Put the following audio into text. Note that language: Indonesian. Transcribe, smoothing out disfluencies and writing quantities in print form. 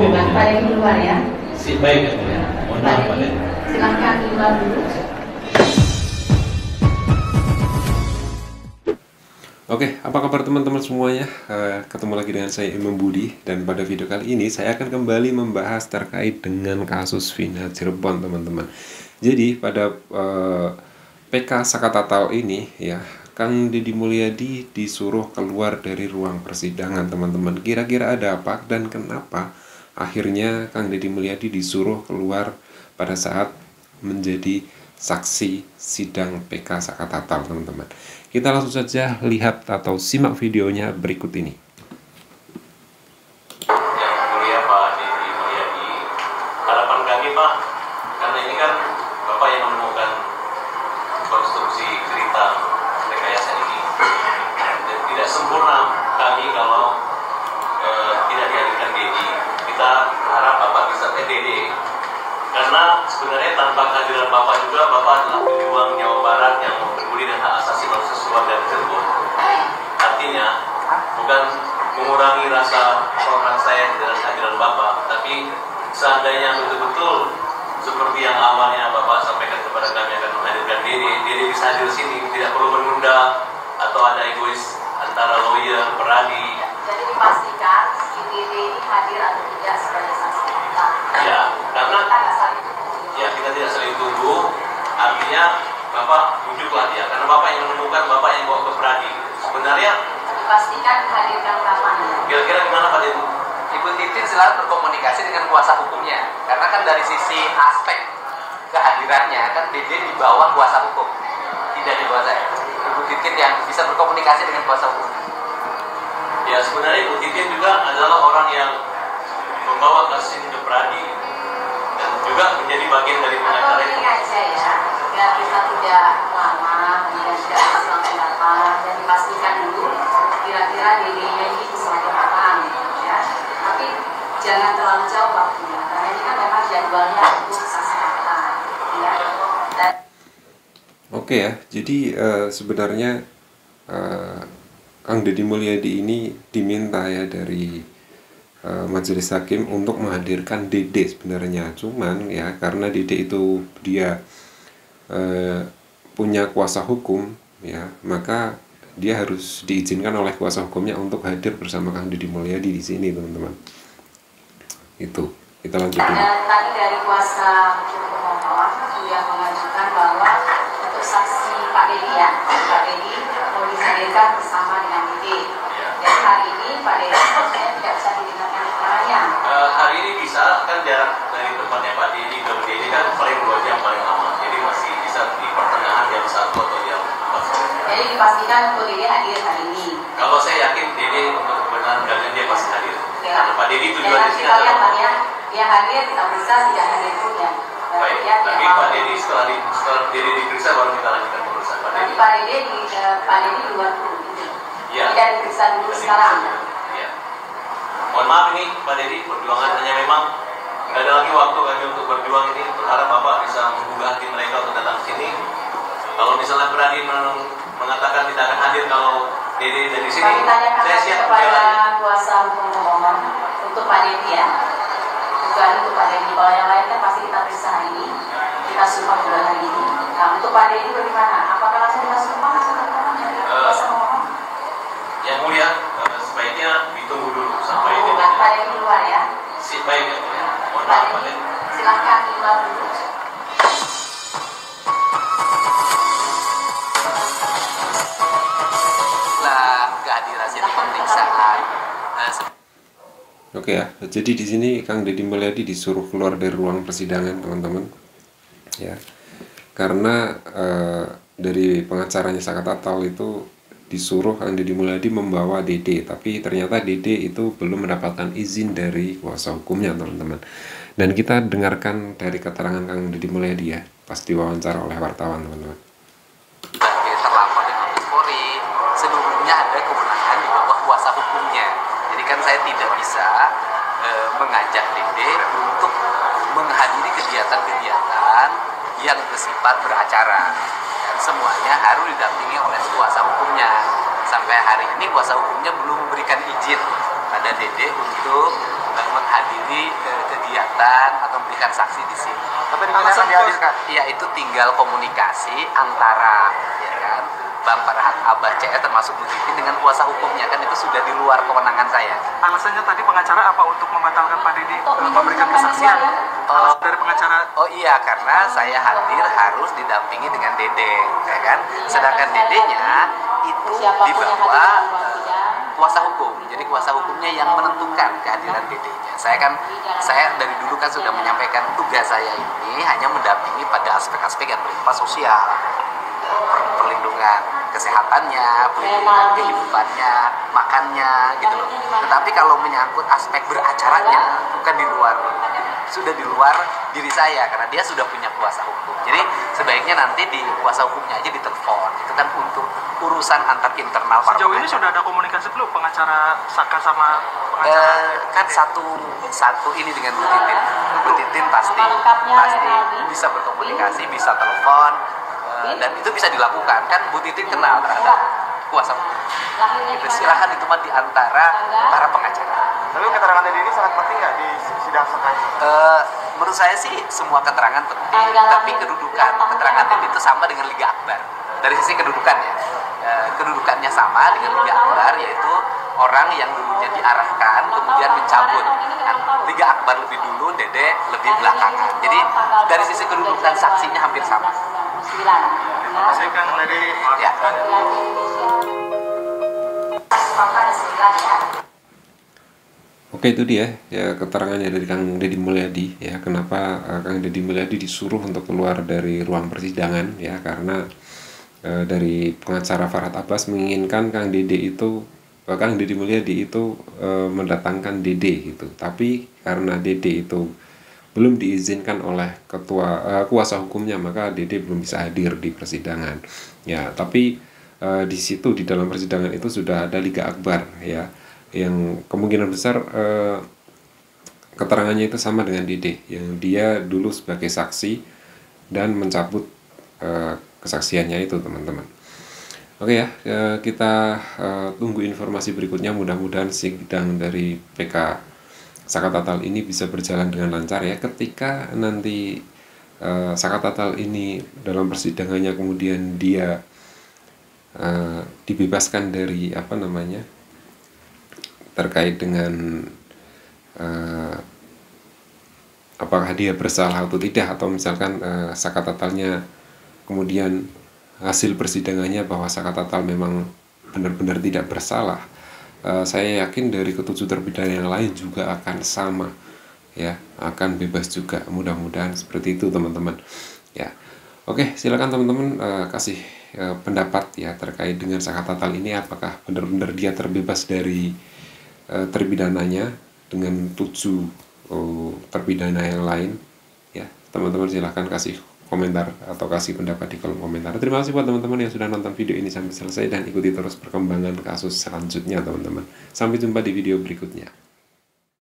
Dede. Pak Dede keluar ya. Si baik ya, ya. Mohon maaf Pak Dede. Silahkan keluar dulu. Oke, apa kabar teman-teman semuanya? Ketemu lagi dengan saya Imam Budi, dan pada video kali ini saya akan kembali membahas terkait dengan kasus Vina Cirebon, teman-teman. Jadi pada PK Sakatatal ini ya, Kang Deddy Mulyadi disuruh keluar dari ruang persidangan, teman-teman. Kira-kira ada apa dan kenapa akhirnya Kang Deddy Mulyadi disuruh keluar pada saat menjadi saksi sidang PK Sakatatal, teman-teman. Kita langsung saja lihat atau simak videonya berikut ini. Yang mulia Pak Deddy Mulyadi, harapan kami Pak, karena ini kan Bapak yang menemukan konstruksi cerita rekayasa ini, dan tidak sempurna kami kalau tidak dihadirkan Deddy. Kita harap Bapak bisa Deddy, karena sebenarnya tanpa kehadiran Bapak juga, Bapak adalah pejuang Jawa Barat yang peduli dengan hak asasi manusia warga Cirebon. Artinya bukan mengurangi rasa hormat saya dengan kehadiran Bapak, tapi seandainya betul-betul seperti yang awalnya Bapak sampaikan kepada kami akan menghadirkan Deddy bisa hadir di sini, tidak perlu menunda atau ada egois antara lawyer, peradi. Jadi dipastikan si Deddy ini hadir atau tidak sebagai saksi kita. Ya, karena kita nggak saling tunggu. ya kita tidak saling tunggu. Artinya Bapak tunjuklah dia, karena Bapak yang menemukan, Bapak yang bawa ke peradi. Sebenarnya Dipastikan hadirkan kapan ya? kira-kira gimana Pak Deddy? Ibu Titin selalu berkomunikasi dengan kuasa hukumnya, karena kan dari sisi aspek kehadirannya kan Dede di bawah kuasa hukum, tidak di bawah saya. Ibu Titin yang bisa berkomunikasi dengan kuasa hukum. Ya sebenarnya Ibu Titin juga adalah orang yang membawa kasus ini ke peradi dan juga menjadi bagian dari pengacara Atau itu. ini aja ya, biar kita tidak lama, kemudian tidak langsung datang, dan dipastikan dulu kira-kira Deddy-nya ini bisa hadir kapan ya. Tapi jangan terlalu jauh waktunya, karena ini kan memang jadwalnya untuk saksi fakta ya. Dan Oke ya, jadi sebenarnya Kang Deddy Mulyadi ini diminta ya dari majelis hakim untuk menghadirkan Dede sebenarnya. Cuman ya karena Dede itu dia punya kuasa hukum ya, maka dia harus diizinkan oleh kuasa hukumnya untuk hadir bersama Kang Deddy Mulyadi di sini, teman-teman. Itu kita lanjut dulu. tadi dari kuasa hukum pemohon sudah mengajukan bahwa untuk saksi Pak Deddy ya, Pak Deddy mau dihadirkan bersama dengan Deddy. Jadi hari ini Pak Deddy maksudnya tidak bisa didengarkan keterangannya. Hari ini bisa, kan jarak dari tempatnya Pak Deddy ke Deddy kan paling 2 jam paling lama, jadi masih bisa di pertengahan jam 1 atau jam 4 sore. Jadi dipastikan untuk Deddy hadir hari ini. Kalau saya yakin Deddy untuk kebenaran kalian dia pasti hadir. Ya. Karena Pak Deddy Dan tujuan di nanti sini kalian adalah tanya dia hadir, kita bisa tidak hadir pun ya. baik. Ya, Tapi ya, Pak Deddy setelah Deddy diperiksa baru kita lanjutkan pemeriksaan Pak nanti Deddy. Pak Deddy di luar dulu gitu. Iya. Tidak diperiksa dulu sekarang. Iya. Mohon maaf ini Pak Deddy, perjuangan hanya memang nggak ada lagi waktu kami untuk berjuang ini. Berharap Bapak bisa menggugah hati mereka untuk datang ke sini. Kalau misalnya berani mengatakan tidak akan hadir kalau Deddy dari sini, Kami tanyakan saya lagi siap kepada berjalan. kuasa hukum pemohon untuk Pak Deddy ya. Bukan untuk Pak Deddy. Kalau yang lain kan pasti kita periksa hari ini, kita sumpah juga hari ini. Nah untuk Pak Deddy bagaimana? Apakah langsung kita sumpah langsung dari kuasa pemohon? Yang mulia, sebaiknya ditunggu dulu sampai Oh, Deddy. Pak Deddy luar ya. Si baik ya mulia. Mohon Pak maaf Pak Deddy Deddy. silahkan keluar dulu. Setelah kehadiran di pemeriksaan, Oke ya, jadi di sini Kang Deddy Mulyadi disuruh keluar dari ruang persidangan, teman-teman. Ya, karena dari pengacaranya Sakatatal itu disuruh Kang Deddy Mulyadi membawa Dede, tapi ternyata Dede itu belum mendapatkan izin dari kuasa hukumnya, teman-teman. Dan kita dengarkan dari keterangan Kang Deddy Mulyadi ya, pas diwawancara oleh wartawan, teman-teman. sebagai terlapor di Mabes Polri, sebelumnya ada kewenangan di bawah kuasa hukumnya. Jadi kan saya tidak bisa mengajak Dede untuk menghadiri kegiatan-kegiatan yang bersifat beracara. Dan semuanya harus didampingi oleh kuasa hukumnya. Sampai hari ini kuasa hukumnya belum memberikan izin pada Dede untuk menghadiri tuntutan atau memberikan saksi di sini. Tapi di mana akan dihadirkan? Iya, itu tinggal komunikasi antara ya kan Bang Farhat Abbas CS termasuk Bu Titin dengan kuasa hukumnya, kan itu sudah di luar kewenangan saya. Alasannya tadi pengacara apa untuk membatalkan Pak Dede memberikan kesaksian? Dari pengacara. Oh iya, karena saya hadir harus didampingi dengan Dede, ya kan. Sedangkan Dedenya itu di bawah kuasa hukum. Jadi kuasa hukumnya yang menentukan kehadiran Dedenya. Saya dari dulu kan sudah menyampaikan tugas saya ini hanya mendampingi pada aspek-aspek yang berupa sosial, perlindungan kesehatannya, perlindungan kehidupannya, makannya gitu loh. Tetapi kalau menyangkut aspek beracaranya bukan sudah di luar diri saya, karena dia sudah punya kuasa hukum. Jadi sebaiknya nanti di kuasa hukumnya aja ditelepon. Itu kan untuk urusan antar internal para Sejauh ini sudah ada komunikasi belum pengacara Saka sama pengacara? Kan satu ini dengan Bu Titin. Bu Titin pasti bisa berkomunikasi, bisa telepon, dan itu bisa dilakukan. Kan Bu Titin kenal terhadap kuasa hukum. Itu silahkan itu mah di antara para pengacara. Tapi keterangan Dede ini sangat penting nggak di sidang Saka? Menurut saya sih semua keterangan penting, tapi keterangan Dede itu sama dengan Liga Akbar. Dari sisi kedudukannya, kedudukannya sama dengan Liga Akbar, yaitu orang yang dulunya diarahkan kemudian mencabut. Liga Akbar lebih dulu, Dede lebih belakangan. Jadi dari sisi kedudukan saksinya hampir sama. Saya kan dari Ya. Oke, itu dia ya keterangannya dari Kang Deddy Mulyadi ya, kenapa Kang Deddy Mulyadi disuruh untuk keluar dari ruang persidangan ya, karena dari pengacara Farhat Abbas menginginkan Kang Deddy Mulyadi itu mendatangkan Dede gitu. Tapi karena Dede itu belum diizinkan oleh kuasa hukumnya, maka Dede belum bisa hadir di persidangan. Ya, tapi di situ di dalam persidangan itu sudah ada Liga Akbar ya, yang kemungkinan besar keterangannya itu sama dengan Dede, yang dia dulu sebagai saksi dan mencabut kesaksiannya itu, teman-teman. Oke ya, kita tunggu informasi berikutnya. Mudah-mudahan sidang dari PK Saka Tatal ini bisa berjalan dengan lancar ya. Ketika nanti Saka Tatal ini dalam persidangannya kemudian dia dibebaskan dari terkait dengan apakah dia bersalah atau tidak, atau misalkan Saka Tatalnya kemudian hasil persidangannya bahwa Saka Tatal memang benar-benar tidak bersalah, saya yakin dari ketujuh terpidana yang lain juga akan sama ya, akan bebas juga. Mudah-mudahan seperti itu, teman-teman ya. Oke, silakan teman-teman kasih pendapat ya terkait dengan Saka Tatal ini, apakah benar-benar dia terbebas dari terpidananya dengan 7 terpidana yang lain ya. Teman-teman silahkan kasih komentar atau kasih pendapat di kolom komentar. Terima kasih buat teman-teman yang sudah nonton video ini sampai selesai, dan ikuti terus perkembangan kasus selanjutnya, teman-teman. Sampai jumpa di video berikutnya.